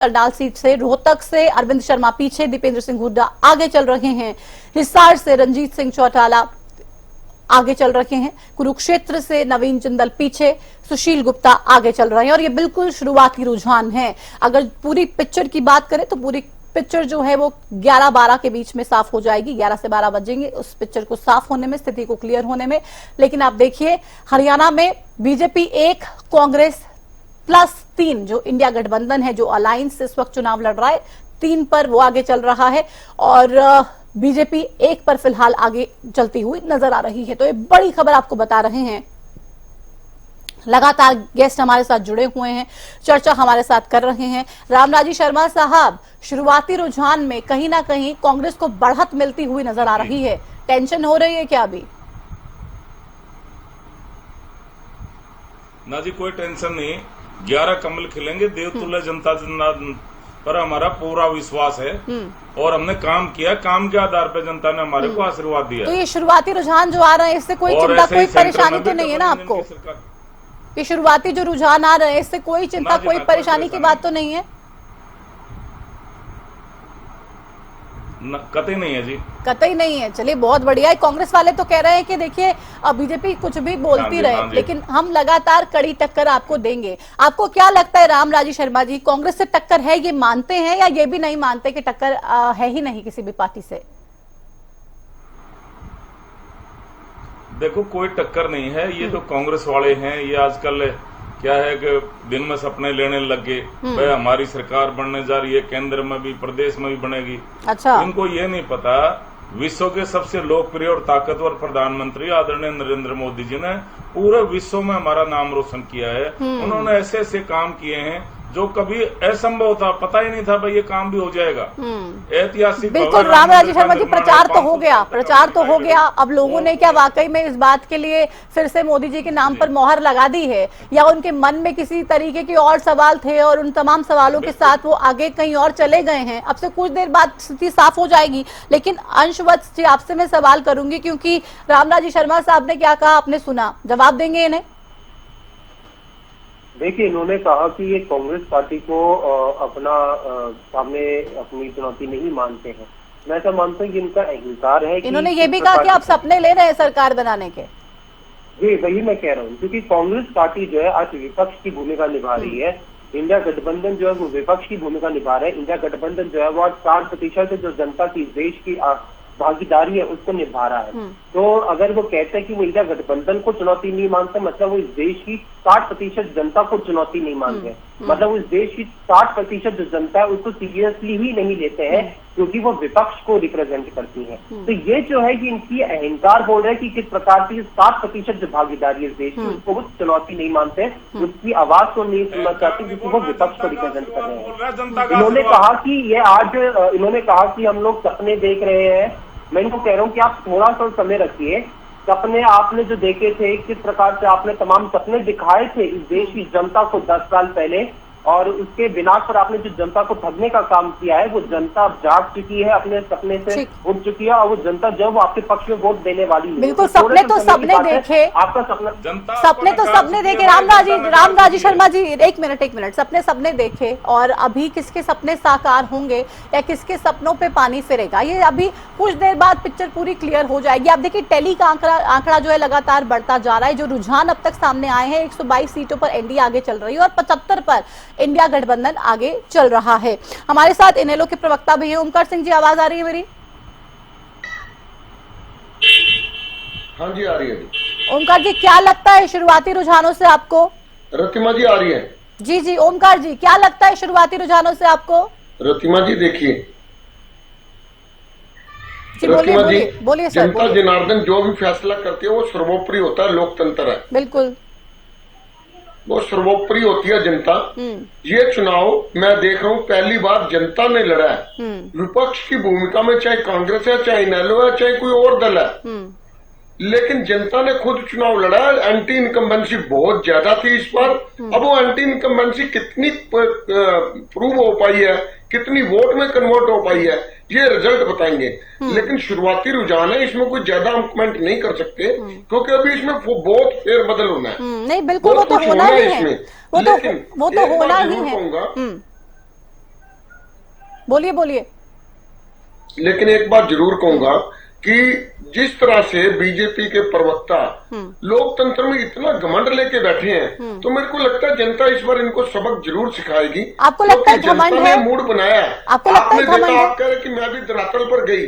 Karnal seat से, रोहतक से अरविंद शर्मा पीछे, दीपेंद्र सिंह हुड्डा आगे चल रहे हैं, हिसार से रणजीत सिंह चौटाला आगे चल रहे हैं, कुरुक्षेत्र से नवीन जिंदल पीछे, सुशील गुप्ता आगे चल रहे हैं। और ये बिल्कुल शुरुआती रुझान है। अगर पूरी पिक्चर की बात करें तो पूरी पिक्चर जो है वो 11-12 के बीच में साफ हो जाएगी। 11 से 12 बजेंगे उस पिक्चर को साफ होने में, स्थिति को क्लियर होने में। लेकिन आप देखिए हरियाणा में बीजेपी 1, कांग्रेस +3 जो इंडिया गठबंधन है, जो अलायंस से इस वक्त चुनाव लड़ रहा है, 3 पर वो आगे चल रहा है और बीजेपी 1 पर फिलहाल आगे चलती हुई नजर आ रही है। तो ये बड़ी खबर आपको बता रहे हैं। लगातार गेस्ट हमारे साथ जुड़े हुए हैं, चर्चा हमारे साथ कर रहे हैं। रामराजी शर्मा साहब, शुरुआती रुझान में कहीं ना कहीं कांग्रेस को बढ़त मिलती हुई नजर आ रही है, टेंशन हो रही है क्या अभी? ना जी, कोई टेंशन नहीं। 11 कमल खिलेंगे, देवतुल्य जनता जनार्दन पर हमारा पूरा विश्वास है और हमने काम किया। काम के आधार पर जनता ने हमारे को आशीर्वाद दिया। तो ये शुरुआती रुझान जो आ रहे हैं, इससे कोई चिंता, कोई परेशानी तो नहीं है ना आपको? ये शुरुआती जो रुझान आ रहे हैं, इससे कोई चिंता, कोई परेशानी की बात तो नहीं है? कतई नहीं है जी, कतई नहीं है। चलिए बहुत बढ़िया है। कांग्रेस वाले तो कह रहे हैं कि देखिए बीजेपी कुछ भी बोलती रहे, लेकिन हम लगातार कड़ी टक्कर आपको देंगे। आपको क्या लगता है रामराजी शर्मा जी, कांग्रेस से टक्कर है, ये मानते हैं या ये भी नहीं मानते कि टक्कर है ही नहीं किसी भी पार्टी से? देखो, कोई टक्कर नहीं है। ये तो कांग्रेस वाले हैं, ये आजकल क्या है कि दिन में सपने लेने लग गए, भाई हमारी सरकार बनने जा रही है, केंद्र में भी प्रदेश में भी बनेगी। अच्छा, इनको ये नहीं पता विश्व के सबसे लोकप्रिय और ताकतवर प्रधानमंत्री आदरणीय नरेंद्र मोदी जी ने पूरे विश्व में हमारा नाम रोशन किया है। उन्होंने ऐसे ऐसे काम किए हैं जो कभी असंभव था, पता ही नहीं था भाई ये काम भी हो जाएगा। ऐतिहासिक। बिल्कुल रामराजी शर्मा जी, प्रचार तो हो गया, प्रचार तो हो गया। अब लोगों ने क्या वाकई में इस बात के लिए फिर से मोदी जी के नाम पर मोहर लगा दी है, या उनके मन में किसी तरीके के और सवाल थे और उन तमाम सवालों के साथ वो आगे कहीं और चले गए हैं? अब से कुछ देर बाद स्थिति साफ हो जाएगी। लेकिन अंशवत जी, आपसे मैं सवाल करूंगी, क्योंकि रामराजी शर्मा साहब ने क्या कहा आपने सुना, जवाब देंगे इन्हें? देखिए, इन्होंने कहा कि ये कांग्रेस पार्टी को अपना सामने अपनी चुनौती नहीं मानते हैं। मैं ऐसा मानता हूँ कि इनका अहंकार है। इन्होंने ये भी कहा कि आप सपने ले रहे हैं सरकार बनाने के। जी, वही मैं कह रहा हूँ, क्योंकि कांग्रेस पार्टी जो है आज विपक्ष की भूमिका निभा रही है। इंडिया गठबंधन जो है वो विपक्ष की भूमिका निभा रहा है। इंडिया गठबंधन जो है वो आज 60% जो जनता की, देश की भागीदारी है उसको निभा रहा है। तो अगर वो कहते हैं कि वो इंडिया गठबंधन को चुनौती नहीं मानते, मतलब वो इस देश की 60% जनता को चुनौती नहीं मानते, मतलब उस देश की 60% जो जनता है उसको सीरियसली ही नहीं लेते हैं, क्योंकि वो विपक्ष को रिप्रेजेंट करती है। तो ये जो है कि इनकी अहंकार बोल रहे हैं कि किस प्रकार की 60% जो भागीदारी है इस देश की उसको वो चुनौती नहीं मानते, उसकी आवाज को नहीं सुनना चाहते, क्योंकि वो विपक्ष को रिप्रेजेंट कर रहे हैं। इन्होंने कहा कि ये आज, इन्होंने कहा कि हम लोग सपने देख रहे हैं। मैं इनको कह रहा हूँ कि आप थोड़ा सा समय रखिए। सपने आपने जो देखे थे, किस प्रकार से आपने तमाम सपने दिखाए थे इस देश की जनता को 10 साल पहले, और उसके विनाश पर आपने जो जनता को ठगने का काम किया है, वो जनता अब जाग चुकी है, अपने सपने से उठ चुकी है, और वो जनता जो वो आपके पक्ष में वोट देने वाली है। बिल्कुल, सपने तो सबने देखे, आपका सपना, सपने तो सबने देखे। रामराजी शर्मा जी, एक मिनट, सपने सबने देखे, और अभी किसके सपने साकार होंगे या किसके सपनों पे पानी फिरेगा, ये अभी कुछ देर बाद पिक्चर पूरी क्लियर हो जाएगी। आप देखिए टेली का आंकड़ा जो है लगातार बढ़ता जा रहा है। जो रुझान अब तक सामने आए हैं, 122 सीटों पर एनडीए आगे चल रही है और 75 पर इंडिया गठबंधन आगे चल रहा है। हमारे साथ इनेलो के प्रवक्ता भी हैं, ओमकार सिंह जी, आवाज आ रही है मेरी? हाँ जी, आ रही है जी। ओमकार जी, क्या लगता है शुरुआती रुझानों से आपको? रतिमा जी आ रही है? जी जी, ओमकार जी, क्या लगता है शुरुआती रुझानों से आपको? रतिमा जी देखिए, रतिमा जी बोलिए सर। जनता जनार्दन जो भी फैसला करती है वो सर्वोपरि होता है, लोकतंत्र है। बिल्कुल, वो सर्वोपरि होती है जनता। ये चुनाव मैं देख रहा हूँ पहली बार जनता ने लड़ा है। विपक्ष की भूमिका में चाहे कांग्रेस है, चाहे इनेलो है, चाहे कोई और दल है, लेकिन जनता ने खुद चुनाव लड़ा। एंटी इनकम्बेंसी बहुत ज्यादा थी इस बार। अब वो एंटी इनकम्बेंसी कितनी प्रूव हो पाई है, कितनी वोट में कन्वर्ट हो पाई है, ये रिजल्ट बताएंगे। लेकिन शुरुआती रुझान है, इसमें कोई ज्यादा हम कमेंट नहीं कर सकते, क्योंकि अभी इसमें बहुत फेरबदल होना है। नहीं, बिल्कुल वो तो होना ही है, वो तो होना ही है। बोलिए बोलिए। लेकिन एक बात जरूर कहूंगा कि जिस तरह से बीजेपी के प्रवक्ता लोकतंत्र में इतना घमंड लेके बैठे हैं, तो मेरे को लगता है जनता इस बार इनको सबक जरूर सिखाएगी। आपको लगता है घमंड है? मूड बनाया है, आपको लगता है आपने देखा, घमंड है? आप कह रहे कि मैं भी धरातल पर गई,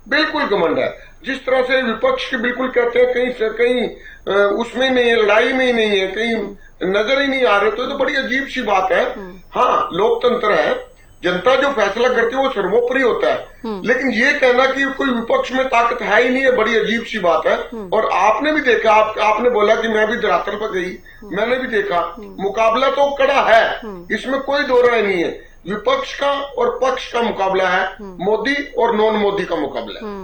बिल्कुल घमंड है। जिस तरह से विपक्ष के बिल्कुल कहते हैं कहीं से कहीं उसमें नहीं है, लड़ाई में ही नहीं है, कहीं नजर ही नहीं आ रहे, तो ये तो बड़ी अजीब सी बात है। हाँ, लोकतंत्र है, जनता जो फैसला करती है वो सर्वोपरि होता है, लेकिन ये कहना कि कोई विपक्ष में ताकत है ही नहीं है, बड़ी अजीब सी बात है। और आपने भी देखा, आपने बोला कि मैं भी धरातल पर गई, मैंने भी देखा, मुकाबला तो कड़ा है, इसमें कोई दो राय नहीं है। विपक्ष का और पक्ष का मुकाबला है, मोदी और नॉन मोदी का मुकाबला है।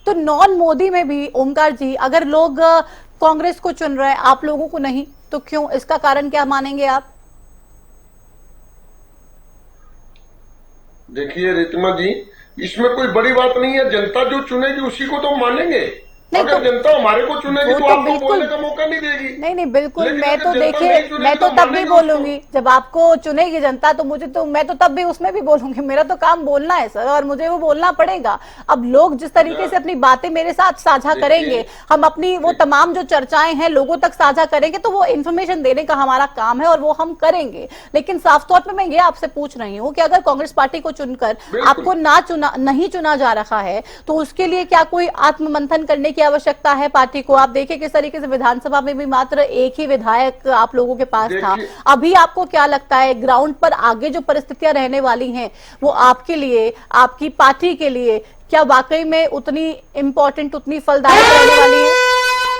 तो नॉन मोदी में भी ओमकार जी, अगर लोग कांग्रेस को चुन रहे हैं, आप लोगों को नहीं, तो क्यों? इसका कारण क्या मानेंगे आप? देखिए रितिमा जी, इसमें कोई बड़ी बात नहीं है, जनता जो चुनेगी उसी को तो मानेंगे। अगर तो जनता हमारे को चुनेगी तो आपको बिल्कुल बोलने का मौका नहीं देगी। नहीं बिल्कुल, मैं तो जनता देखिए, नहीं चुनेगी मैं तो तो तब भी मानेंगे बोलूंगी जब आपको चुनेगी जनता, तो मुझे तो, मैं तो तब भी उसमें भी बोलूंगी। मेरा तो काम बोलना है सर, और मुझे वो बोलना पड़ेगा। अब लोग जिस तरीके से अपनी बातें मेरे साथ साझा करेंगे, हम अपनी वो तमाम जो चर्चाएं हैं लोगों तक साझा करेंगे, तो वो इन्फॉर्मेशन देने का हमारा काम है और वो हम करेंगे। लेकिन साफ तौर पर मैं ये आपसे पूछ रही हूँ कि अगर कांग्रेस पार्टी को चुनकर आपको नहीं चुना जा रहा है, तो उसके लिए क्या कोई आत्ममंथन करने की आवश्यकता है पार्टी को? आप देखिए किस तरीके से विधानसभा में भी मात्र एक ही विधायक आप लोगों के पास था। अभी आपको क्या लगता है ग्राउंड पर आगे जो परिस्थितियां रहने वाली हैं, वो आपके लिए, आपकी पार्टी के लिए क्या वाकई में उतनी इंपॉर्टेंट, उतनी फलदायक रहने वाली है?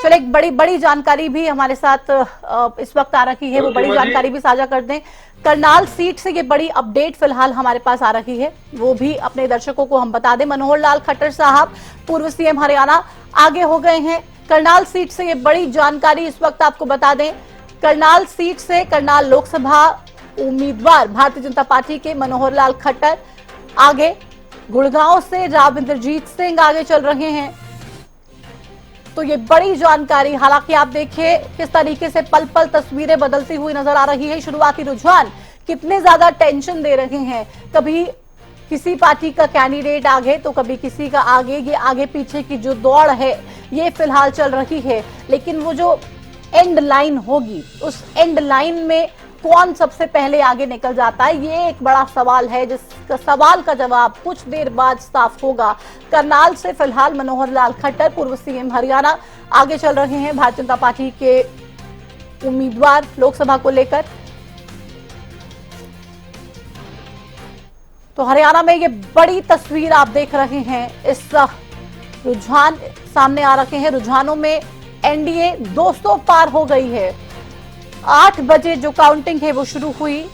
चलो, एक बड़ी जानकारी भी हमारे साथ इस वक्त आ रही है, वो बड़ी जानकारी भी साझा कर दें। करनाल सीट से ये बड़ी अपडेट फिलहाल हमारे पास आ रही है, वो भी अपने दर्शकों को हम बता दें। मनोहर लाल खट्टर साहब, पूर्व सीएम हरियाणा, आगे हो गए हैं। करनाल सीट से ये बड़ी जानकारी इस वक्त आपको बता दें। करनाल सीट से करनाल लोकसभा उम्मीदवार भारतीय जनता पार्टी के मनोहर लाल खट्टर आगे, गुड़गांव से राव इंद्रजीत सिंह आगे चल रहे हैं। तो ये बड़ी जानकारी, हालांकि आप देखिए किस तरीके से पल पल तस्वीरें बदलती हुई नजर आ रही है। शुरुआती रुझान कितने ज्यादा टेंशन दे रहे हैं, कभी किसी पार्टी का कैंडिडेट आगे तो कभी किसी का आगे, ये आगे पीछे की जो दौड़ है ये फिलहाल चल रही है। लेकिन वो जो एंड लाइन होगी, उस एंड लाइन में कौन सबसे पहले आगे निकल जाता है, ये एक बड़ा सवाल है, जिसका सवाल का जवाब कुछ देर बाद साफ होगा। करनाल से फिलहाल मनोहर लाल खट्टर, पूर्व सीएम हरियाणा, आगे चल रहे हैं भारतीय जनता पार्टी के उम्मीदवार लोकसभा को लेकर। तो हरियाणा में ये बड़ी तस्वीर आप देख रहे हैं, इस रुझान सामने आ रखे हैं। रुझानों में एनडीए 200 पार हो गई है। 8 बजे जो काउंटिंग है वो शुरू हुई,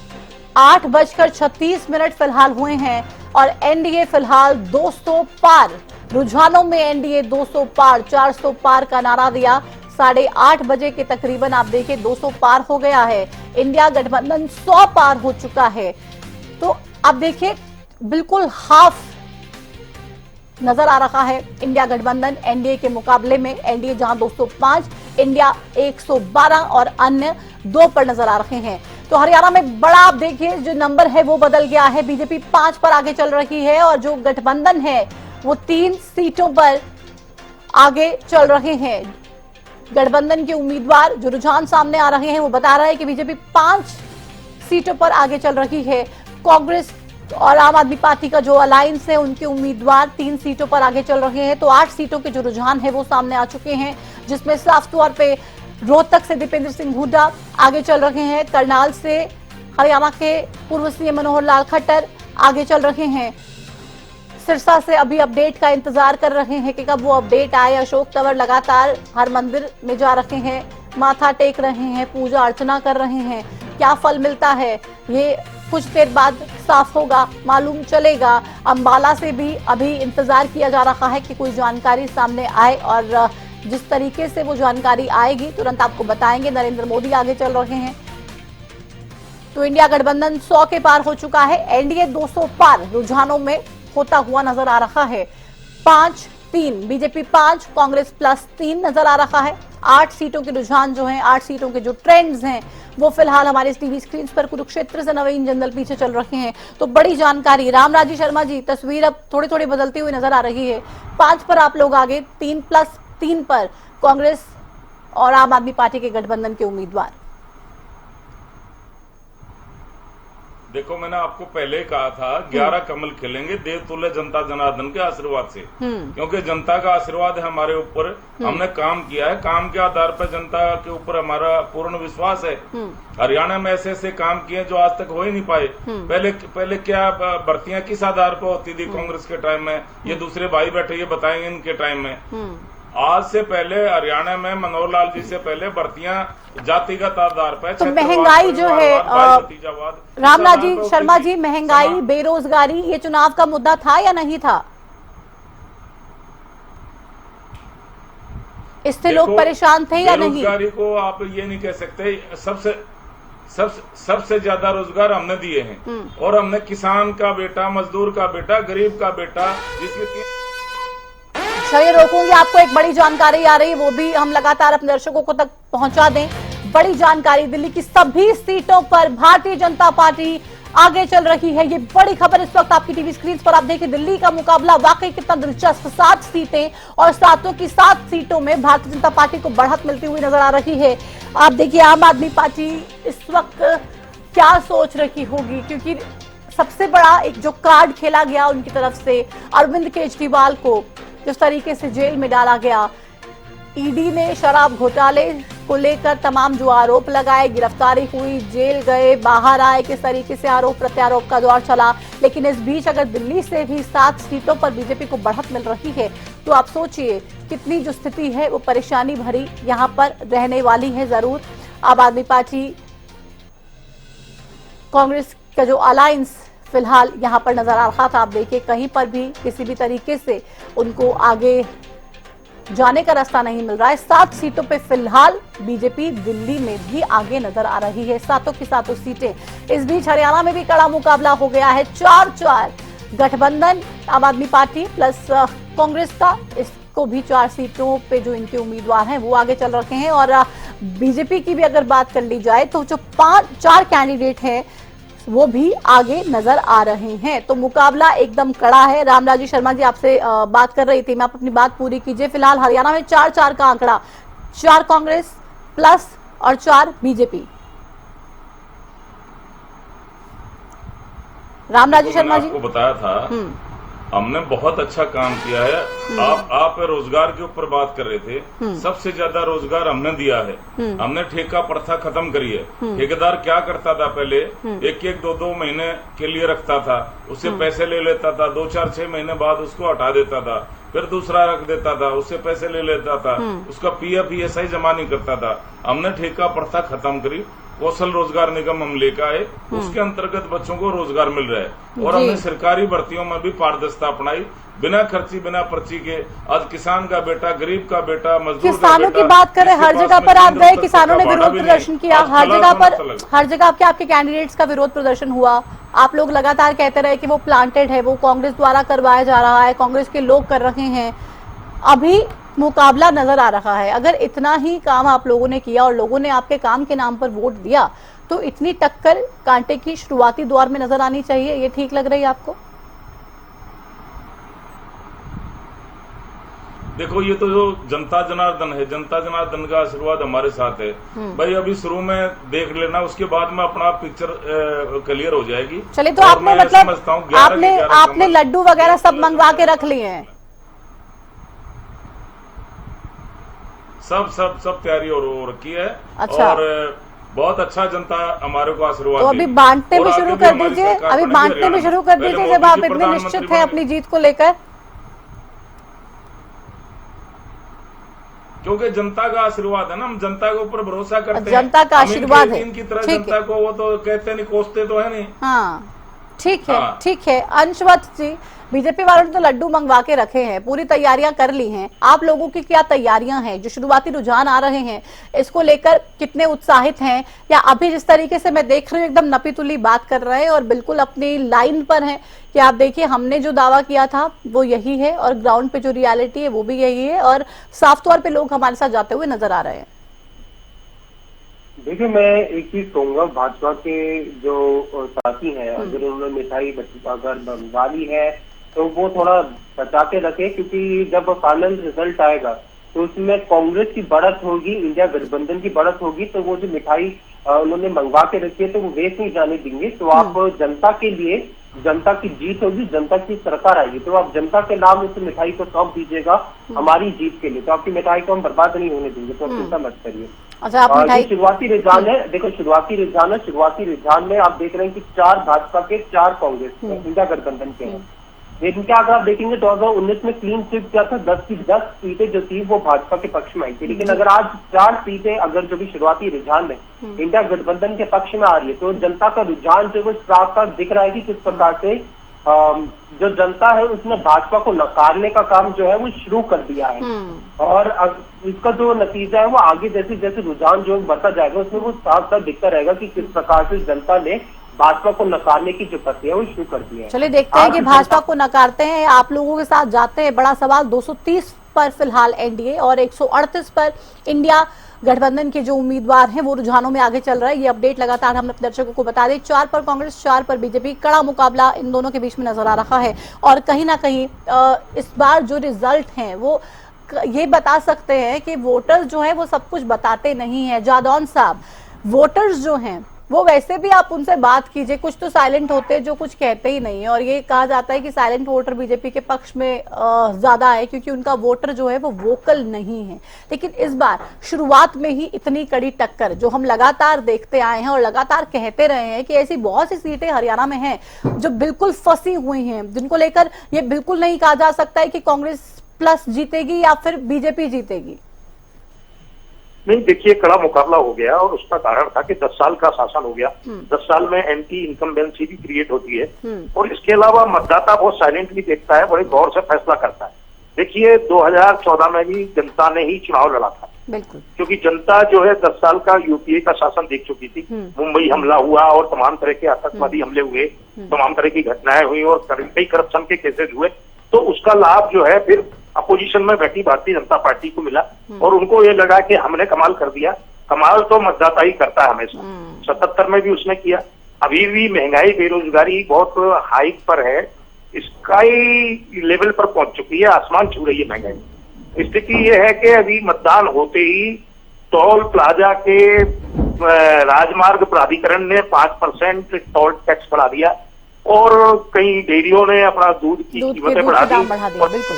8:36 फिलहाल हुए हैं और एनडीए फिलहाल 200 पार। रुझानों में एनडीए 200 पार, 400 पार का नारा दिया। 8:30 बजे के तकरीबन आप देखिए 200 पार हो गया है। इंडिया गठबंधन 100 पार हो चुका है। तो आप देखिए बिल्कुल हाफ नजर आ रहा है इंडिया गठबंधन एनडीए के मुकाबले में। एनडीए जहां 205, इंडिया 112 और अन्य 2 पर नजर आ रहे हैं। तो हरियाणा में बड़ा आप देखिए जो नंबर है वो बदल गया है। बीजेपी 5 पर आगे चल रही है और जो गठबंधन है वो 3 सीटों पर आगे चल रहे हैं। गठबंधन के उम्मीदवार जो रुझान सामने आ रहे हैं वो बता रहा है कि बीजेपी 5 सीटों पर आगे चल रही है। कांग्रेस और आम आदमी पार्टी का जो अलायंस है उनके उम्मीदवार 3 सीटों पर आगे चल रहे हैं। तो 8 सीटों के जो रुझान है वो सामने आ चुके हैं, जिसमें साफ तौर पे रोहतक से दीपेंद्र सिंह हुड्डा आगे चल रहे हैं। करनाल से हरियाणा के पूर्व सीएम मनोहर लाल खट्टर आगे चल रहे हैं। सिरसा से अभी अपडेट का इंतजार कर रहे हैं कि कब वो अपडेट आए। अशोक तंवर लगातार हर मंदिर में जा रहे हैं, माथा टेक रहे हैं, पूजा अर्चना कर रहे हैं। क्या फल मिलता है ये कुछ देर बाद साफ होगा, मालूम चलेगा। अंबाला से भी अभी इंतजार किया जा रहा है कि कोई जानकारी सामने आए और जिस तरीके से वो जानकारी आएगी तुरंत आपको बताएंगे। नरेंद्र मोदी आगे चल रहे हैं। तो इंडिया गठबंधन 100 के पार हो चुका है, एनडीए 200 पार रुझानों में होता हुआ नजर आ रहा है। 5-3 बीजेपी 5, कांग्रेस +3 नजर आ रहा है। 8 सीटों के रुझान जो हैं, 8 सीटों के जो ट्रेंड्स हैं, वो फिलहाल हमारे टीवी स्क्रीन पर कुरुक्षेत्र से नवीन जिंदल पीछे चल रहे हैं। तो बड़ी जानकारी, रामराजी शर्मा जी, तस्वीर अब थोड़ी थोड़ी बदलती हुई नजर आ रही है। 5 पर आप लोग आगे, 3+3 पर कांग्रेस और आम आदमी पार्टी के गठबंधन के उम्मीदवार। देखो, मैंने आपको पहले ही कहा था 11 कमल खिलेंगे देवतुल्य जनता जनार्दन के आशीर्वाद से, क्योंकि जनता का आशीर्वाद है हमारे ऊपर। हमने काम किया है, काम के आधार पर जनता के ऊपर हमारा पूर्ण विश्वास है। हरियाणा में ऐसे ऐसे काम किए जो आज तक हो ही नहीं पाए। पहले क्या भर्तियां किस आधार पर होती थी कांग्रेस के टाइम में, ये दूसरे भाई बैठे ये बताएंगे इनके टाइम में। आज से पहले हरियाणा में मनोहर लाल जी से पहले भर्तियां जातिगत आधार पर, तो महंगाई जो है रामराजी शर्मा जी, महंगाई, बेरोजगारी, ये चुनाव का मुद्दा था या नहीं था? इससे लोग परेशान थे या नहीं? बेरोजगारी को आप ये नहीं कह सकते। सबसे ज्यादा रोजगार हमने दिए हैं, और हमने किसान का बेटा, मजदूर का बेटा, गरीब का बेटा, जिसके चलिए रोकूंगी, आपको एक बड़ी जानकारी आ रही है, वो भी हम लगातार अपने दर्शकों को तक पहुंचा दें। बड़ी जानकारी, दिल्ली की सभी सीटों पर भारतीय जनता पार्टी आगे चल रही है। ये बड़ी खबर इस वक्त आपकी टीवी स्क्रीन पर आप देखिए। दिल्ली का मुकाबला वाकई कितना दिलचस्प, 7 सीटें और 7 की 7 सीटों में भारतीय जनता पार्टी को बढ़त मिलती हुई नजर आ रही है। आप देखिए आम आदमी पार्टी इस वक्त क्या सोच रही होगी, क्योंकि सबसे बड़ा एक जो कार्ड खेला गया उनकी तरफ से, अरविंद केजरीवाल को जिस तरीके से जेल में डाला गया, ईडी ने शराब घोटाले को लेकर तमाम जो आरोप लगाए, गिरफ्तारी हुई, जेल गए, बाहर आए, किस तरीके से आरोप प्रत्यारोप का दौर चला। लेकिन इस बीच अगर दिल्ली से भी 7 सीटों पर बीजेपी को बढ़त मिल रही है, तो आप सोचिए कितनी जो स्थिति है वो परेशानी भरी यहां पर रहने वाली है। जरूर आम आदमी पार्टी कांग्रेस का जो अलायंस फिलहाल यहां पर नजर आ रहा था, आप देखिए कहीं पर भी किसी भी तरीके से उनको आगे जाने का रास्ता नहीं मिल रहा है। 7 सीटों पे फिलहाल बीजेपी दिल्ली में भी आगे नजर आ रही है, 7 की 7 सीटें। इस बीच हरियाणा में भी कड़ा मुकाबला हो गया है, 4-4 गठबंधन आम आदमी पार्टी प्लस कांग्रेस का, इसको भी 4 सीटों पे जो इनके उम्मीदवार हैं वो आगे चल रखे हैं। और बीजेपी की भी अगर बात कर ली जाए तो जो 4 कैंडिडेट हैं वो भी आगे नजर आ रहे हैं। तो मुकाबला एकदम कड़ा है। रामराजी शर्मा जी आपसे बात कर रही थी, मैं आप अपनी बात पूरी कीजिए। फिलहाल हरियाणा में 4-4 का आंकड़ा, 4 कांग्रेस प्लस और 4 बीजेपी। रामराजी शर्मा जी, आपको बताया था हमने बहुत अच्छा काम किया है। आप रोजगार के ऊपर बात कर रहे थे, सबसे ज्यादा रोजगार हमने दिया है। हमने ठेका प्रथा खत्म करी है। ठेकेदार क्या करता था, पहले 1-1, 2-2 महीने के लिए रखता था, उससे पैसे ले लेता था, 2-4-6 महीने बाद उसको हटा देता था, फिर दूसरा रख देता था, उससे पैसे ले लेता था, उसका PF ESI जमा नहीं करता था। हमने ठेका प्रथा खत्म करी, कौशल रोजगार निगम हम लेकर आए, उसके अंतर्गत बच्चों को रोजगार मिल रहा है। और हमने सरकारी भर्तियों में भी पारदर्शिता अपनाई, बिना खर्ची बिना पर्ची के। आज किसान का बेटा, गरीब का बेटा, मजदूर किसानों की बात करें, हर जगह पर आप गए, किसानों ने विरोध प्रदर्शन किया, हर जगह आपके कैंडिडेट्स का विरोध प्रदर्शन हुआ। आप लोग लगातार कहते रहे कि वो प्लांटेड है, वो कांग्रेस द्वारा करवाया जा रहा है, कांग्रेस के लोग कर रहे हैं। अभी मुकाबला नजर आ रहा है। अगर इतना ही काम आप लोगों ने किया और लोगों ने आपके काम के नाम पर वोट दिया, तो इतनी टक्कर कांटे की शुरुआती दौर में नजर आनी चाहिए। ये ठीक लग रही है आपको? देखो, ये तो जो जनता जनार्दन है, जनता जनार्दन का आशीर्वाद हमारे साथ है भाई। अभी शुरू में देख लेना, उसके बाद में अपना पिक्चर क्लियर हो जाएगी। चलिए, तो आपने मतलब आपने लड्डू वगैरह सब मंगवा के रख लिए हैं? सब तैयारी हो रखी है। अच्छा। और बहुत अच्छा जनता हमारे को आशीर्वाद। तो अभी बांटने भी शुरू कर दीजिए, अभी बांटने भी शुरू कर दीजिए जब आप इतने निश्चित हैं अपनी जीत को लेकर। क्योंकि जनता का आशीर्वाद है ना, हम जनता के ऊपर भरोसा करते हैं। जनता का आशीर्वाद है, इनकी तरह जनता को वो तो कहते नहीं, कोसते तो है नहीं। हाँ, ठीक है, हाँ। ठीक है। अंशवत जी, बीजेपी वालों ने तो लड्डू मंगवा के रखे हैं, पूरी तैयारियां कर ली हैं। आप लोगों की क्या तैयारियां हैं? जो शुरुआती रुझान आ रहे हैं, इसको लेकर कितने उत्साहित हैं? या अभी जिस तरीके से मैं देख रही हूँ एकदम नपी तुली बात कर रहे हैं और बिल्कुल अपनी लाइन पर हैं कि आप देखिए हमने जो दावा किया था वो यही है और ग्राउंड पे जो रियलिटी है वो भी यही है और साफ तौर पे लोग हमारे साथ जाते हुए नजर आ रहे हैं। देखिए, मैं एक चीज कहूंगा, भाजपा के जो साथी हैं, अगर उन्होंने मिठाई अगर मंगवा ली है तो वो थोड़ा बचा के रखे, क्योंकि जब फाइनल रिजल्ट आएगा तो उसमें कांग्रेस की बढ़त होगी, इंडिया गठबंधन की बढ़त होगी, तो वो जो मिठाई उन्होंने मंगवा के रखी है तो वो वेस्ट नहीं जाने देंगे। तो आप जनता के लिए, जनता की जीत होगी, जनता की सरकार आएगी, तो आप जनता के नाम उस मिठाई को सौंप दीजिएगा हमारी जीत के लिए, तो आपकी मिठाई को हम बर्बाद नहीं होने देंगे, तो आप चिंता मत करिए। अच्छा, आप मिठाई शुरुआती रुझान है, देखो शुरुआती रुझान में आप देख रहे हैं कि 4 भाजपा के, 4 कांग्रेस के, इंडिया गठबंधन के हैं। लेकिन क्या अगर आप देखेंगे 2019 में क्लीन स्वीप क्या था, 10 की 10 सीटें जो थी वो भाजपा के पक्ष में आई थी। लेकिन अगर आज 4 सीटें अगर जो भी शुरुआती रुझान में इंडिया गठबंधन के पक्ष में आ रही है, तो जनता का रुझान जो वो साफ साफ दिख रहा है कि किस प्रकार से जो जनता है उसने भाजपा को नकारने का काम जो है वो शुरू कर दिया है। और इसका जो नतीजा है वो आगे जैसे जैसे रुझान जो बढ़ता जाएगा उसमें वो साफ साफ दिखता रहेगा कि किस प्रकार से जनता ने भाजपा को नकारने की जो प्रक्रिया वो शुरू कर दी है। चलिए देखते हैं कि भाजपा को नकारते हैं, आप लोगों के साथ जाते हैं। बड़ा सवाल 230 पर फिलहाल एनडीए और 138 पर इंडिया गठबंधन के जो उम्मीदवार हैं वो रुझानों में आगे चल रहा है। ये अपडेट लगातार हम अपने दर्शकों को बता दें। 4 पर कांग्रेस, 4 पर बीजेपी, कड़ा मुकाबला इन दोनों के बीच में नजर आ रहा है। और कहीं ना कहीं इस बार जो रिजल्ट हैं वो ये बता सकते हैं कि वोटर्स जो हैं वो सब कुछ बताते नहीं है। जादौन साहब, वोटर्स जो हैं वो वैसे भी आप उनसे बात कीजिए, कुछ तो साइलेंट होते हैं जो कुछ कहते ही नहीं है। और ये कहा जाता है कि साइलेंट वोटर बीजेपी के पक्ष में ज्यादा है क्योंकि उनका वोटर जो है वो वोकल नहीं है। लेकिन इस बार शुरुआत में ही इतनी कड़ी टक्कर जो हम लगातार देखते आए हैं और लगातार कहते रहे हैं कि ऐसी बहुत सी सीटें हरियाणा में हैं जो बिल्कुल फंसी हुई हैं, जिनको लेकर ये बिल्कुल नहीं कहा जा सकता है कि कांग्रेस प्लस जीतेगी या फिर बीजेपी जीतेगी। नहीं, देखिए कड़ा मुकाबला हो गया और उसका कारण था कि 10 साल का शासन हो गया। 10 साल में एंटी इनकम्बेंसी भी क्रिएट होती है और इसके अलावा मतदाता बहुत साइलेंटली देखता है, बड़े गौर से फैसला करता है। देखिए 2014 में भी जनता ने ही चुनाव लड़ा था, बिल्कुल, क्योंकि जनता जो है 10 साल का यूपीए का शासन देख चुकी थी। मुंबई हमला हुआ और तमाम तरह के आतंकवादी हमले हुए, तमाम तरह की घटनाएं हुई और कई करप्शन के केसेस हुए। तो उसका लाभ जो है फिर अपोजिशन में बैठी भारतीय जनता पार्टी को मिला और उनको ये लगा कि हमने कमाल कर दिया। कमाल तो मतदाता ही करता है हमेशा। 77 में भी उसने किया। अभी भी महंगाई, बेरोजगारी बहुत हाइक पर है, स्काई लेवल पर पहुंच चुकी है, आसमान छू रही है महंगाई। स्थिति ये है कि अभी मतदान होते ही टोल प्लाजा के राजमार्ग प्राधिकरण ने 5% टोल टैक्स बढ़ा दिया और कई डेयरियों ने अपना दूध की कीमतें बढ़ा दी। बिल्कुल।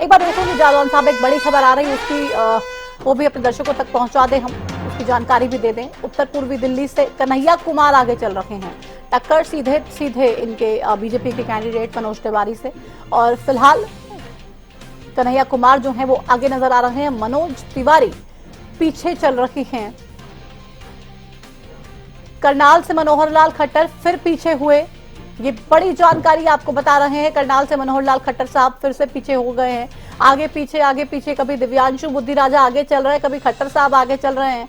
एक बार देखो जादौन साहब, एक बड़ी खबर आ रही है, उसकी वो भी अपने दर्शकों तक पहुंचा दें, हम उसकी जानकारी भी दे दें। उत्तर पूर्वी दिल्ली से कन्हैया कुमार आगे चल रहे हैं, टक्कर सीधे सीधे इनके बीजेपी के कैंडिडेट मनोज तिवारी से। और फिलहाल कन्हैया कुमार जो है वो आगे नजर आ रहे हैं, मनोज तिवारी पीछे चल रहे हैं। करनाल से मनोहर लाल खट्टर फिर पीछे हुए, ये बड़ी जानकारी आपको बता रहे हैं। करनाल से मनोहर लाल खट्टर साहब फिर से पीछे हो गए हैं, आगे पीछे। कभी दिव्यांशु बुद्धिराजा आगे चल रहे हैं, कभी खट्टर साहब आगे चल रहे हैं,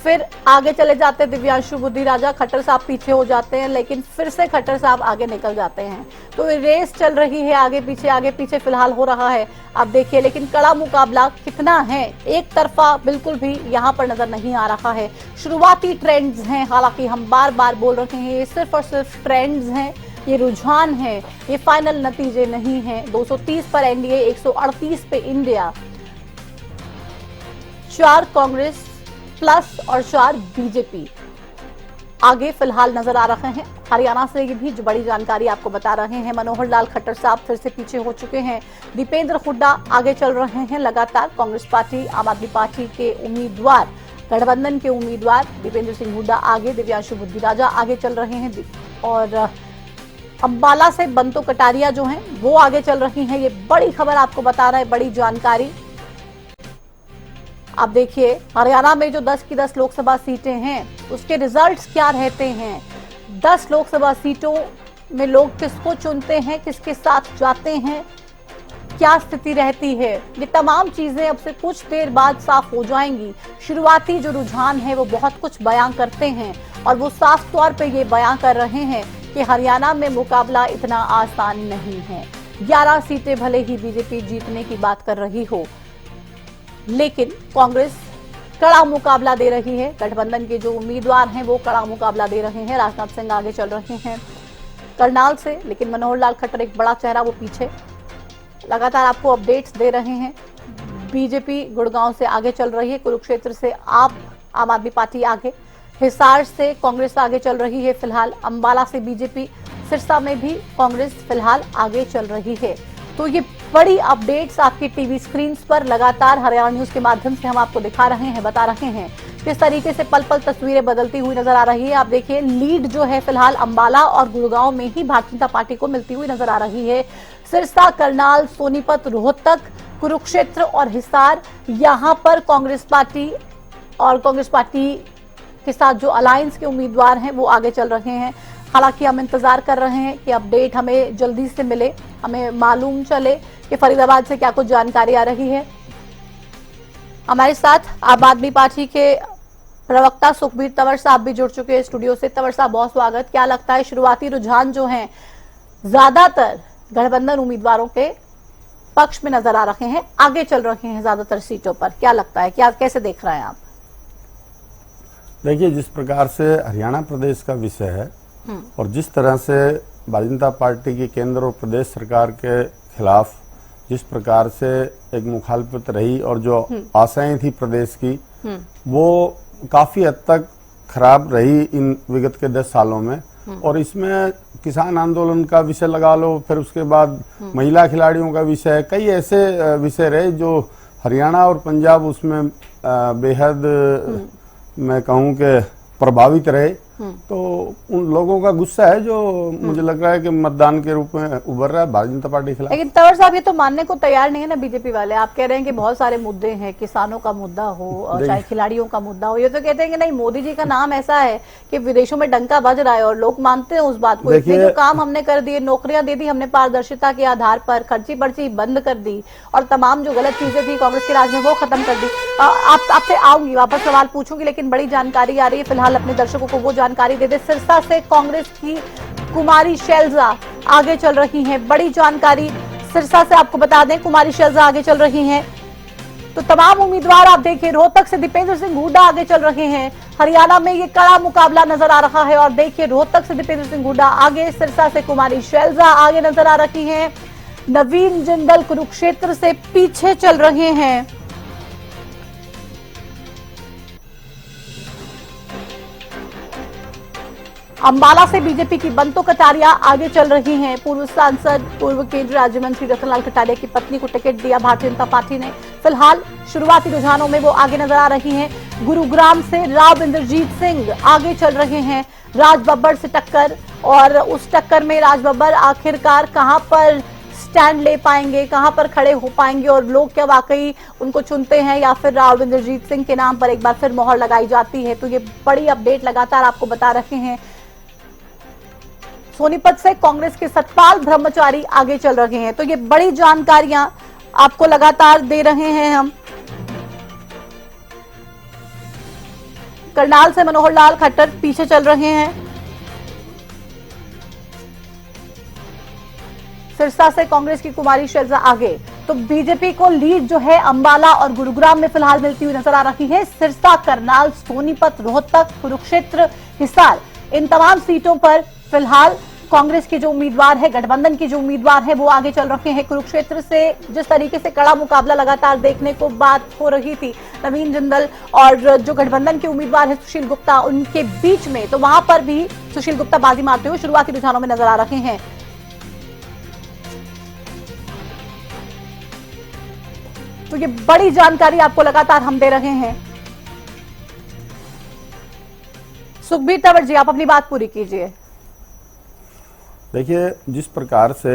फिर आगे चले जाते हैं दिव्यांशु बुद्धिराजा, खट्टर साहब पीछे हो जाते हैं, लेकिन फिर से खट्टर साहब आगे निकल जाते हैं। तो ये रेस चल रही है, आगे पीछे फिलहाल हो रहा है। आप देखिए, लेकिन कड़ा मुकाबला कितना है, एक तरफा बिल्कुल भी यहाँ पर नजर नहीं आ रहा है। शुरुआती ट्रेंड्स हैं, हालांकि हम बार बार बोल रहे हैं ये सिर्फ और सिर्फ ट्रेंड्स हैं, ये रुझान है, ये फाइनल नतीजे नहीं है। 230 पर एनडीए, 138 पे इंडिया, 4 कांग्रेस प्लस और 4 बीजेपी आगे फिलहाल नजर आ रहे हैं। हरियाणा से भी जो बड़ी जानकारी आपको बता रहे हैं, मनोहर लाल खट्टर साहब फिर से पीछे हो चुके हैं, दीपेंद्र हुड्डा आगे चल रहे हैं लगातार। कांग्रेस पार्टी, आम आदमी पार्टी के उम्मीदवार, गठबंधन के उम्मीदवार दीपेंद्र सिंह हुड्डा आगे, दिव्यांशु बुद्धिराजा आगे चल रहे हैं और अंबाला से बंतो कटारिया जो हैं वो आगे चल रही हैं। ये बड़ी खबर आपको बता रहा है, बड़ी जानकारी। अब देखिए हरियाणा में जो 10 की 10 लोकसभा सीटें हैं उसके रिजल्ट्स क्या रहते हैं। 10 लोकसभा सीटों में लोग किसको चुनते हैं, किसके साथ जाते हैं, क्या स्थिति रहती है, ये तमाम चीजें अब से कुछ देर बाद साफ हो जाएंगी। शुरुआती जो रुझान है वो बहुत कुछ बयां करते हैं और वो साफ तौर पे ये बयां कर रहे हैं कि हरियाणा में मुकाबला इतना आसान नहीं है। 11 सीटें भले ही बीजेपी जीतने की बात कर रही हो, लेकिन कांग्रेस कड़ा मुकाबला दे रही है। गठबंधन के जो उम्मीदवार हैं वो कड़ा मुकाबला दे रहे हैं। राजनाथ सिंह आगे चल रहे हैं करनाल से, लेकिन मनोहर लाल खट्टर एक बड़ा चेहरा वो पीछे लगातार आपको अपडेट्स दे रहे हैं। बीजेपी गुड़गांव से आगे चल रही है, कुरुक्षेत्र से आम आदमी पार्टी आगे, हिसार से कांग्रेस आगे चल रही है फिलहाल, अंबाला से बीजेपी, सिरसा में भी कांग्रेस फिलहाल आगे चल रही है। तो ये बड़ी अपडेट्स आपकी टीवी स्क्रीन पर लगातार हरियाणा न्यूज के माध्यम से हम आपको दिखा रहे हैं, बता रहे हैं किस तरीके से पल पल तस्वीरें बदलती हुई नजर आ रही है। आप देखिए लीड जो है फिलहाल अंबाला और गुड़गांव में ही भारतीय जनता पार्टी को मिलती हुई नजर आ रही है। सिरसा, करनाल, सोनीपत, रोहतक, कुरुक्षेत्र और हिसार, यहां पर कांग्रेस पार्टी और कांग्रेस पार्टी के साथ जो अलायंस के उम्मीदवार हैं वो आगे चल रहे हैं। हालांकि हम इंतजार कर रहे हैं कि अपडेट हमें जल्दी से मिले, हमें मालूम चले कि फरीदाबाद से क्या कुछ जानकारी आ रही है। हमारे साथ आम आदमी पार्टी के प्रवक्ता सुखबीर तंवर साहब भी जुड़ चुके हैं स्टूडियो से। तंवर साहब, बहुत स्वागत। क्या लगता है शुरुआती रुझान जो हैं ज्यादातर गठबंधन उम्मीदवारों के पक्ष में नजर आ रहे हैं, आगे चल रहे हैं ज्यादातर सीटों पर, क्या लगता है, क्या कैसे देख रहे हैं आप? देखिए, जिस प्रकार से हरियाणा प्रदेश का विषय है और जिस तरह से भारतीय जनता पार्टी की केंद्र और प्रदेश सरकार के खिलाफ जिस प्रकार से एक मुखालफत रही और जो आशाएं थी प्रदेश की वो काफी हद तक खराब रही इन विगत के 10 सालों में। और इसमें किसान आंदोलन का विषय लगा लो, फिर उसके बाद महिला खिलाड़ियों का विषय, कई ऐसे विषय रहे जो हरियाणा और पंजाब उसमें बेहद मैं कहूं कि प्रभावित रहे। तो उन लोगों का गुस्सा है जो मुझे लग रहा है कि मतदान के रूप में उभर रहा है भारतीय जनता पार्टी के खिलाफ। लेकिन तंवर साहब, ये तो मानने को तैयार नहीं है ना बीजेपी वाले। आप कह रहे हैं कि बहुत सारे मुद्दे हैं, किसानों का मुद्दा हो और चाहे खिलाड़ियों का मुद्दा हो, ये तो कहते हैं कि नहीं, मोदी जी का नाम ऐसा है कि विदेशों में डंका बज रहा है और लोग मानते हैं उस बात को। इतने जो काम हमने कर दिए, नौकरियां दे दी हमने पारदर्शिता के आधार पर, खर्ची पर्ची बंद कर दी और तमाम जो गलत चीजें थी कांग्रेस के राज में वो खत्म कर दी। आपसे आऊंगी, वापस सवाल पूछूंगी, लेकिन बड़ी जानकारी आ रही है फिलहाल अपने दर्शकों को वो जानकारी दे दे। सिरसा से कांग्रेस की कुमारी शैलजा आगे चल रही हैं, बड़ी जानकारी सिरसा से आपको बता दें, कुमारी शैलजा आगे चल रही हैं। तो तमाम उम्मीदवार आप देखिए, रोहतक से दीपेंद्र सिंह हुड्डा आगे चल रहे हैं। हरियाणा में ये कड़ा मुकाबला नजर आ रहा है और देखिए रोहतक से दीपेंद्र सिंह हुड्डा आगे, सिरसा से कुमारी शैलजा आगे नजर आ रही हैं। नवीन जिंदल कुरुक्षेत्र से पीछे चल रहे हैं। अंबाला से बीजेपी की बंतो कटारिया आगे चल रही हैं। पूर्व सांसद, पूर्व केंद्रीय राज्य मंत्री रतनलाल कटारिया की पत्नी को टिकट दिया भारतीय जनता पार्टी ने। फिलहाल शुरुआती रुझानों में वो आगे नजर आ रही हैं। गुरुग्राम से राव इंद्रजीत सिंह आगे चल रहे हैं। राज बब्बर से टक्कर, और उस टक्कर में राज बब्बर आखिरकार कहां पर स्टैंड ले पाएंगे, कहां पर खड़े हो पाएंगे और लोग क्या वाकई उनको चुनते हैं या फिर राव इंद्रजीत सिंह के नाम पर एक बार फिर मोहर लगाई जाती है। तो ये बड़ी अपडेट लगातार आपको बता रहे हैं। सोनीपत से कांग्रेस के सतपाल ब्रह्मचारी आगे चल रहे हैं। तो ये बड़ी जानकारियां आपको लगातार दे रहे हैं हम। करनाल से मनोहर लाल खट्टर पीछे चल रहे हैं। सिरसा से कांग्रेस की कुमारी शैलजा आगे। तो बीजेपी को लीड जो है अंबाला और गुरुग्राम में फिलहाल मिलती हुई नजर आ रही है। सिरसा, करनाल, सोनीपत, रोहतक, कुरुक्षेत्र, हिसार, इन तमाम सीटों पर फिलहाल कांग्रेस के जो उम्मीदवार है, गठबंधन के जो उम्मीदवार है वो आगे चल रहे हैं। कुरुक्षेत्र से जिस तरीके से कड़ा मुकाबला लगातार देखने को बात हो रही थी नवीन जिंदल और जो गठबंधन के उम्मीदवार है सुशील गुप्ता, उनके बीच में, तो वहां पर भी सुशील गुप्ता बाजी मारते हुए शुरुआती रुझानों में नजर आ रहे हैं। तो ये बड़ी जानकारी आपको लगातार हम दे रहे हैं। सुखबीर तंवर जी, आप अपनी बात पूरी कीजिए। देखिए, जिस प्रकार से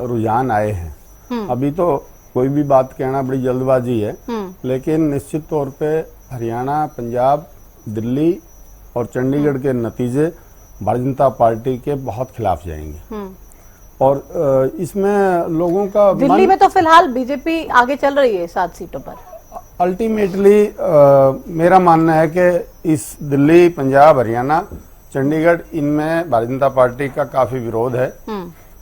रुझान आए हैं, अभी तो कोई भी बात कहना बड़ी जल्दबाजी है, लेकिन निश्चित तौर पे हरियाणा, पंजाब, दिल्ली और चंडीगढ़ के नतीजे भारतीय जनता पार्टी के बहुत खिलाफ जाएंगे। और इसमें लोगों का दिल्ली में तो फिलहाल बीजेपी आगे चल रही है 7 सीटों पर। अल्टीमेटली मेरा मानना है कि इस दिल्ली, पंजाब, हरियाणा, चंडीगढ़, इनमें भारतीय जनता पार्टी का काफी विरोध है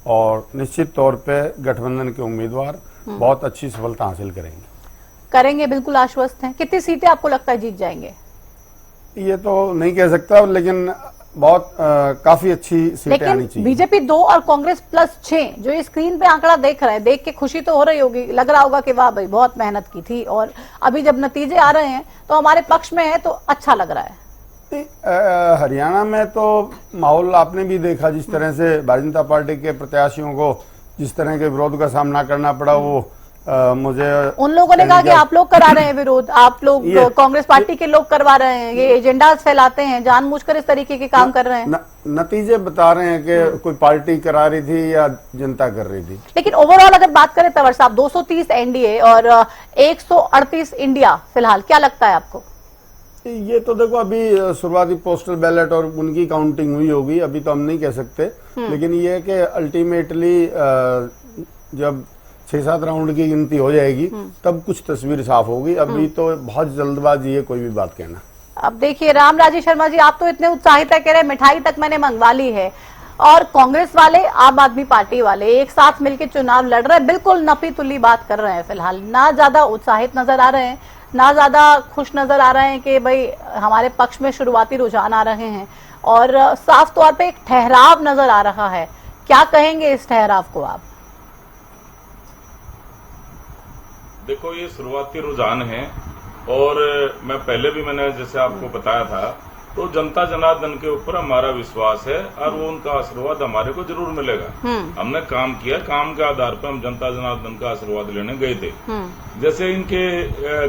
और निश्चित तौर पे गठबंधन के उम्मीदवार बहुत अच्छी सफलता हासिल करेंगे। बिल्कुल आश्वस्त हैं। कितनी सीटें आपको लगता है जीत जाएंगे? ये तो नहीं कह सकता, लेकिन बहुत काफी अच्छी सीटें आनी चाहिए। बीजेपी 2 और कांग्रेस +6, जो ये स्क्रीन पे आंकड़ा देख रहे हैं, देख के खुशी तो हो रही होगी, लग रहा होगा कि वाह भाई बहुत मेहनत की थी, और अभी जब नतीजे आ रहे हैं तो हमारे पक्ष में है, तो अच्छा लग रहा है। हरियाणा में तो माहौल आपने भी देखा, जिस तरह से भारतीय जनता पार्टी के प्रत्याशियों को जिस तरह के विरोध का सामना करना पड़ा, वो मुझे उन लोगों ने कहा कि आप लोग करा रहे हैं विरोध, आप लोग कांग्रेस पार्टी के लोग करवा रहे हैं, ये एजेंडा फैलाते हैं, जानबूझकर इस तरीके के काम कर रहे हैं। नतीजे बता रहे हैं कि कोई पार्टी करा रही थी या जनता कर रही थी। लेकिन ओवरऑल अगर बात करें तंवर साहब, 230 एनडीए और 138 इंडिया, फिलहाल क्या लगता है आपको? ये तो देखो, अभी शुरुआती पोस्टल बैलेट और उनकी काउंटिंग हुई होगी, अभी तो हम नहीं कह सकते, लेकिन ये है कि अल्टीमेटली जब 6-7 राउंड की गिनती हो जाएगी तब कुछ तस्वीर साफ होगी। अभी तो बहुत जल्दबाजी है कोई भी बात कहना। अब देखिए रामराजी शर्मा जी, आप तो इतने उत्साहित है, कह रहे मिठाई तक मैंने मंगवा ली है, और कांग्रेस वाले, आम आदमी पार्टी वाले एक साथ मिलकर चुनाव लड़ रहे हैं, बिल्कुल नपी तुली बात कर रहे हैं। फिलहाल ना ज्यादा उत्साहित नजर आ रहे हैं, ना ज्यादा खुश नजर आ रहे हैं कि भाई हमारे पक्ष में शुरुआती रुझान आ रहे हैं, और साफ तौर पे एक ठहराव नजर आ रहा है। क्या कहेंगे इस ठहराव को आप? देखो, ये शुरुआती रुझान है, और मैं पहले भी मैंने जैसे आपको बताया था, तो जनता जनार्दन के ऊपर हमारा विश्वास है और वो उनका आशीर्वाद हमारे को जरूर मिलेगा। हमने काम किया, काम के आधार पर हम जनता जनार्दन का आशीर्वाद लेने गए थे। जैसे इनके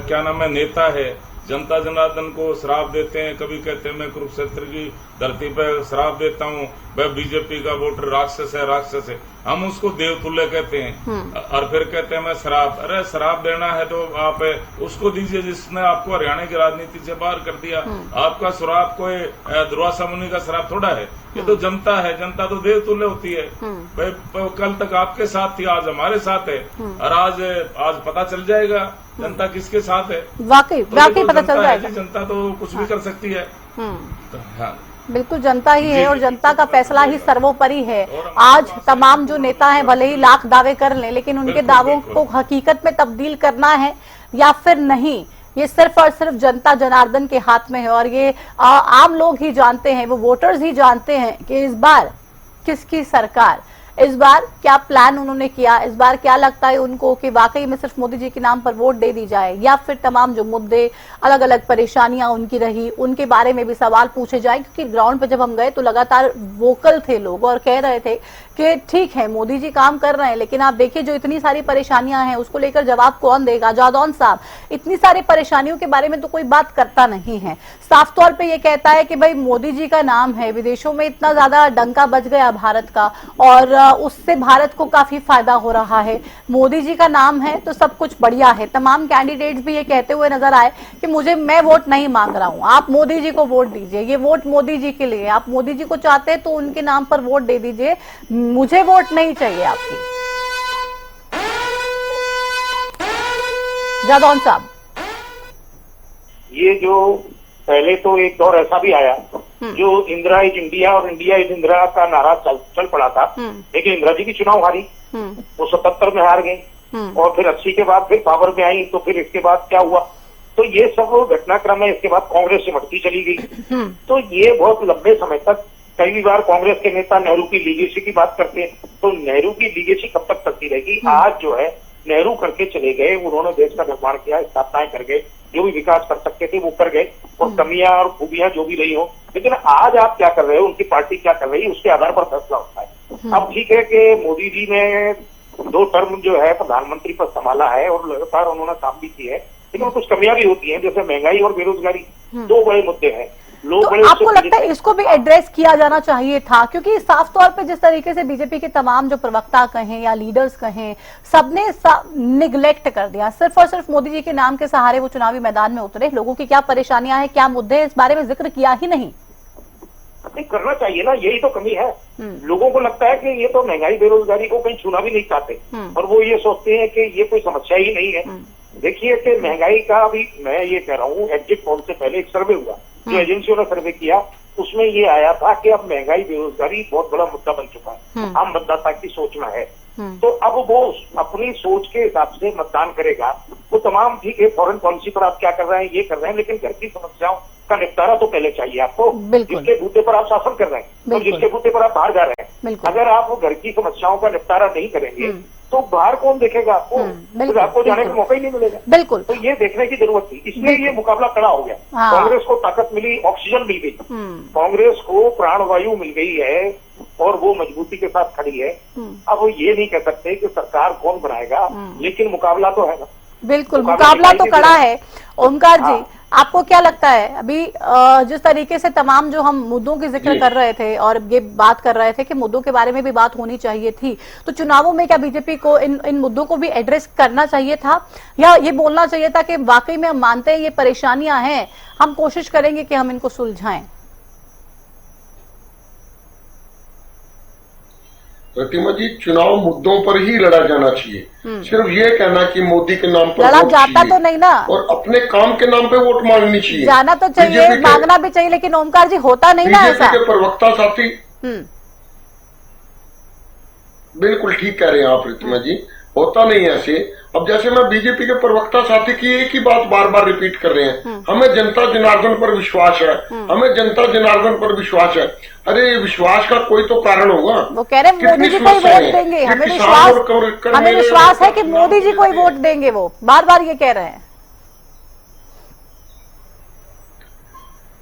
क्या नाम है, नेता है, जनता जनार्दन को श्राप देते हैं, कभी कहते हैं मैं कुरुक्षेत्र की धरती पर श्राप देता हूँ, वह बीजेपी का वोटर राक्षस है, राक्षस है। हम उसको देवतुल्य कहते हैं, और फिर कहते हैं मैं श्राप। अरे श्राप देना है तो आप उसको दीजिए जिसने आपको हरियाणा की राजनीति से बाहर कर दिया। आपका श्राप कोई दुर्वासा मुनि का श्राप थोड़ा है, ये तो जनता है, जनता तो देवतुल्य होती है। भाई कल तक आपके साथ थी, आज हमारे साथ है, और आज पता चल जाएगा जनता किसके साथ है। वाकई पता चल जाएगा। जनता तो कुछ भी कर सकती है। हाँ, बिल्कुल जनता ही है, और जनता का फैसला ही सर्वोपरि है। आज तमाम जो नेता हैं भले ही लाख दावे कर लें, लेकिन उनके दावों को हकीकत में तब्दील करना है या फिर नहीं, ये सिर्फ और सिर्फ जनता जनार्दन के हाथ में है। और ये आम लोग ही जानते हैं, वो वोटर्स ही जानते हैं कि इस बार किसकी सरकार, इस बार क्या प्लान उन्होंने किया, इस बार क्या लगता है उनको कि वाकई में सिर्फ मोदी जी के नाम पर वोट दे दी जाए, या फिर तमाम जो मुद्दे, अलग अलग परेशानियां उनकी रही, उनके बारे में भी सवाल पूछे जाए। क्योंकि ग्राउंड पर जब हम गए तो लगातार वोकल थे लोग और कह रहे थे कि ठीक है मोदी जी काम कर रहे हैं, लेकिन आप देखिए जो इतनी सारी परेशानियां हैं उसको लेकर जवाब कौन देगा। जादौन साहब, इतनी सारी परेशानियों के बारे में तो कोई बात करता नहीं है, साफ तौर पे ये कहता है कि भाई मोदी जी का नाम है, विदेशों में इतना ज्यादा डंका बज गया भारत का, और उससे भारत को काफी फायदा हो रहा है। मोदी जी का नाम है तो सब कुछ बढ़िया है। तमाम कैंडिडेट्स भी ये कहते हुए नजर आए कि मैं वोट नहीं मांग रहा हूं, आप मोदी जी को वोट दीजिए, ये वोट मोदी जी के लिए, आप मोदी जी को चाहते हैं तो उनके नाम पर वोट दे दीजिए, मुझे वोट नहीं चाहिए आपकी। जादौन साहब, ये जो पहले तो एक दौर ऐसा भी आया जो इंदिरा इज इंडिया और इंडिया इज इंदिरा का नारा चल पड़ा था, लेकिन इंदिरा जी की चुनाव हारी, वो 77 में हार गई, और फिर 80 के बाद फिर पावर में आई, तो फिर इसके बाद क्या हुआ, तो ये सब घटनाक्रम है। इसके बाद कांग्रेस से बढ़ती चली गई। तो ये बहुत लंबे समय तक, कई बार कांग्रेस के नेता नेहरू की लीगेसी की बात करते हैं, तो नेहरू की लीगेसी कब तक चलती रहेगी। आज जो है नेहरू करके चले गए, उन्होंने देश का निर्माण किया, स्थापनाएं कर गए, जो भी विकास कर सकते थे वो कर गए, और कमियां और खूबियां जो भी रही हो, लेकिन आज आप क्या कर रहे हो, उनकी पार्टी क्या कर रही है, उसके आधार पर फैसला होता है। अब ठीक है कि मोदी जी ने 2 टर्म जो है प्रधानमंत्री पर संभाला है और लगातार उन्होंने काम भी किया है, लेकिन कुछ कमियां भी होती हैं, जैसे महंगाई और बेरोजगारी, 2 बड़े मुद्दे हैं। तो आपको लगता है इसको भी एड्रेस किया जाना चाहिए था? क्योंकि साफ तौर पे जिस तरीके से बीजेपी के तमाम जो प्रवक्ता कहें या लीडर्स कहें, सबने निगलेक्ट कर दिया, सिर्फ और सिर्फ मोदी जी के नाम के सहारे वो चुनावी मैदान में उतरे, लोगों की क्या परेशानियां हैं, क्या मुद्दे हैं, इस बारे में जिक्र किया ही नहीं। नहीं करना चाहिए ना, यही तो कमी है। लोगों को लगता है कि ये तो महंगाई बेरोजगारी को कहीं छूना भी नहीं चाहते और वो ये सोचते हैं कि ये कोई समस्या ही नहीं है। देखिए कि महंगाई का अभी मैं ये कह रहा हूँ, एग्जिट पोल से पहले एक सर्वे हुआ जो एजेंसियों ने सर्वे किया, उसमें ये आया था कि अब महंगाई बेरोजगारी बहुत बड़ा मुद्दा बन चुका है, आम मतदाता की सोच में है। तो अब वो अपनी सोच के हिसाब से मतदान करेगा। वो तमाम ठीक है, फॉरेन पॉलिसी पर आप क्या कर रहे हैं, ये कर रहे हैं, लेकिन घर की समस्याओं का निपटारा तो पहले चाहिए आपको। जिसके बूते पर आप शासन कर रहे हैं और जिसके बूते पर आप बाहर जा रहे हैं, अगर आप घर की समस्याओं का निपटारा नहीं करेंगे तो बाहर कौन देखेगा आपको? तो आपको जाने का मौका ही नहीं मिलेगा। बिल्कुल, तो ये देखने की जरूरत थी, इसलिए ये मुकाबला खड़ा हो गया। कांग्रेस को ताकत मिली, ऑक्सीजन मिल गई, कांग्रेस को प्राणवायु मिल गई है और वो मजबूती के साथ खड़ी है। अब वो ये नहीं कह सकते कि सरकार कौन बनाएगा, लेकिन मुकाबला तो है ना। बिल्कुल, मुकाबला तो कड़ा है। ओमकार जी, आपको क्या लगता है अभी जिस तरीके से तमाम जो हम मुद्दों की जिक्र कर रहे थे और ये बात कर रहे थे कि मुद्दों के बारे में भी बात होनी चाहिए थी, तो चुनावों में क्या बीजेपी को इन मुद्दों को भी एड्रेस करना चाहिए था या ये बोलना चाहिए था कि वाकई में हम मानते हैं ये परेशानियां हैं, हम कोशिश करेंगे कि हम इनको सुलझाएं? प्रतिमा जी, चुनाव मुद्दों पर ही लड़ा जाना चाहिए। सिर्फ ये कहना कि मोदी के नाम पर लड़ा वोट जाता चाहिए तो नहीं ना, और अपने काम के नाम पे वोट मांगनी चाहिए। जाना तो चाहिए, मांगना भी चाहिए, लेकिन ओमकार जी होता नहीं ना ऐसा। बीजेपी के प्रवक्ता साथी बिल्कुल ठीक कह रहे हैं आप प्रतिमा जी, होता नहीं ऐसे। अब जैसे मैं बीजेपी के प्रवक्ता साथी की एक ही बात बार बार रिपीट कर रहे हैं, हमें जनता जनार्दन पर विश्वास है, हमें जनता जनार्दन पर विश्वास है। अरे विश्वास का कोई तो कारण होगा। वो कह रहे हैं मोदी जी को ही वोट देंगे, हमें विश्वास है कि मोदी जी को ही वोट देंगे, वो बार बार ये कह रहे हैं।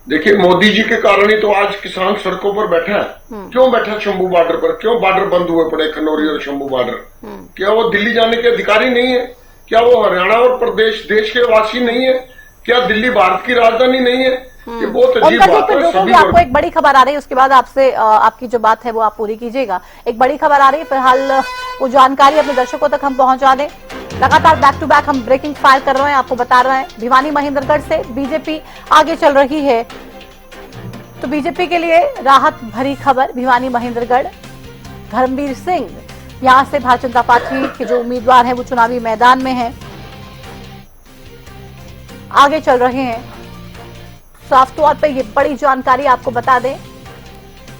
देखिए, मोदी जी के कारण ही तो आज किसान सड़कों पर बैठा है। क्यों बैठा शंभू बॉर्डर पर? क्यों बॉर्डर बंद हुए पड़े, खनौरी और शंभू बॉर्डर? क्या वो दिल्ली जाने के अधिकारी नहीं है? क्या वो हरियाणा और प्रदेश देश के वासी नहीं है? क्या दिल्ली भारत की राजधानी नहीं है? ये बहुत अजीब बात है। सभी आपको एक बड़ी खबर आ रही है, उसके बाद आपसे आपकी जो बात है वो आप पूरी कीजिएगा। एक बड़ी खबर आ रही है, फिलहाल वो जानकारी अपने दर्शकों तक हम पहुंचा दें। लगातार बैक टू बैक हम ब्रेकिंग फायर कर रहे हैं, आपको बता रहे हैं भिवानी महेंद्रगढ़ से बीजेपी आगे चल रही है। तो बीजेपी के लिए राहत भरी खबर, भिवानी महेंद्रगढ़ धर्मवीर सिंह यहां से भारतीय जनता पार्टी के जो उम्मीदवार हैं वो चुनावी मैदान में हैं, आगे चल रहे हैं। साफ तौर पे ये बड़ी जानकारी आपको बता दें,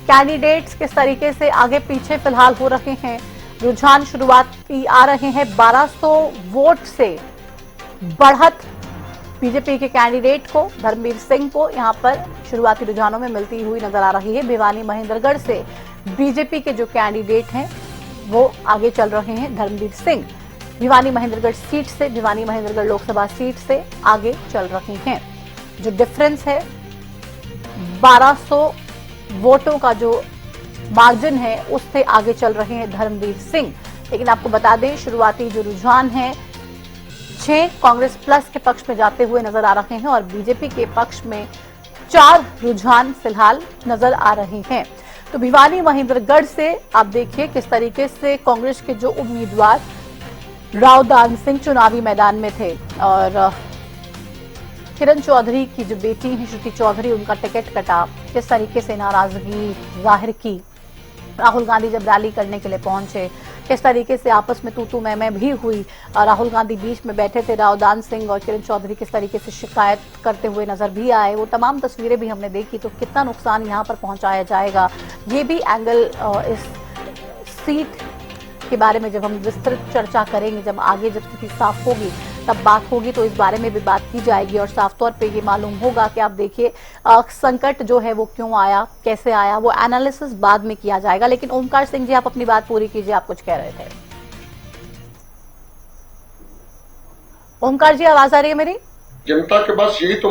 कैंडिडेट्स किस तरीके से आगे पीछे फिलहाल हो रहे हैं। रुझान शुरुआती आ रहे हैं, 1200 वोट से बढ़त बीजेपी के कैंडिडेट को, धर्मवीर सिंह को यहां पर शुरुआती रुझानों में मिलती हुई नजर आ रही है। भिवानी महेंद्रगढ़ से बीजेपी के जो कैंडिडेट हैं वो आगे चल रहे हैं। धर्मवीर सिंह भिवानी महेंद्रगढ़ सीट से, भिवानी महेंद्रगढ़ लोकसभा सीट से आगे चल रहे हैं। जो डिफरेंस है 1200 वोटों का जो मार्जिन है उससे आगे चल रहे हैं धर्मवीर सिंह। लेकिन आपको बता दें शुरुआती जो रुझान है 6 कांग्रेस प्लस के पक्ष में जाते हुए नजर आ रहे हैं और बीजेपी के पक्ष में 4 रुझान फिलहाल नजर आ रहे हैं। तो भिवानी महेंद्रगढ़ से आप देखिए किस तरीके से कांग्रेस के जो उम्मीदवार रावदान सिंह चुनावी मैदान में थे और किरण चौधरी की जो बेटी है श्रुति चौधरी, उनका टिकट कटा, किस तरीके से नाराजगी जाहिर की। राहुल गांधी जब रैली करने के लिए पहुंचे किस तरीके से आपस में तू मैं भी हुई। राहुल गांधी बीच में बैठे थे, रावदान सिंह और किरण चौधरी किस तरीके से शिकायत करते हुए नजर भी आए। वो तमाम तस्वीरें भी हमने देखी। तो कितना नुकसान यहाँ पर पहुंचाया जाएगा, ये भी एंगल इस सीट के बारे में जब हम विस्तृत चर्चा करेंगे, जब आगे जब स्थिति साफ होगी तब बात होगी, तो इस बारे में भी बात की जाएगी और साफ तौर पे ये मालूम होगा कि आप देखिए संकट जो है वो क्यों आया, कैसे आया, वो एनालिसिस बाद में किया जाएगा। लेकिन ओमकार सिंह जी, आप अपनी बात पूरी कीजिए, आप कुछ कह रहे थे। ओमकार जी, आवाज आ रही है मेरी? जनता के पास यही तो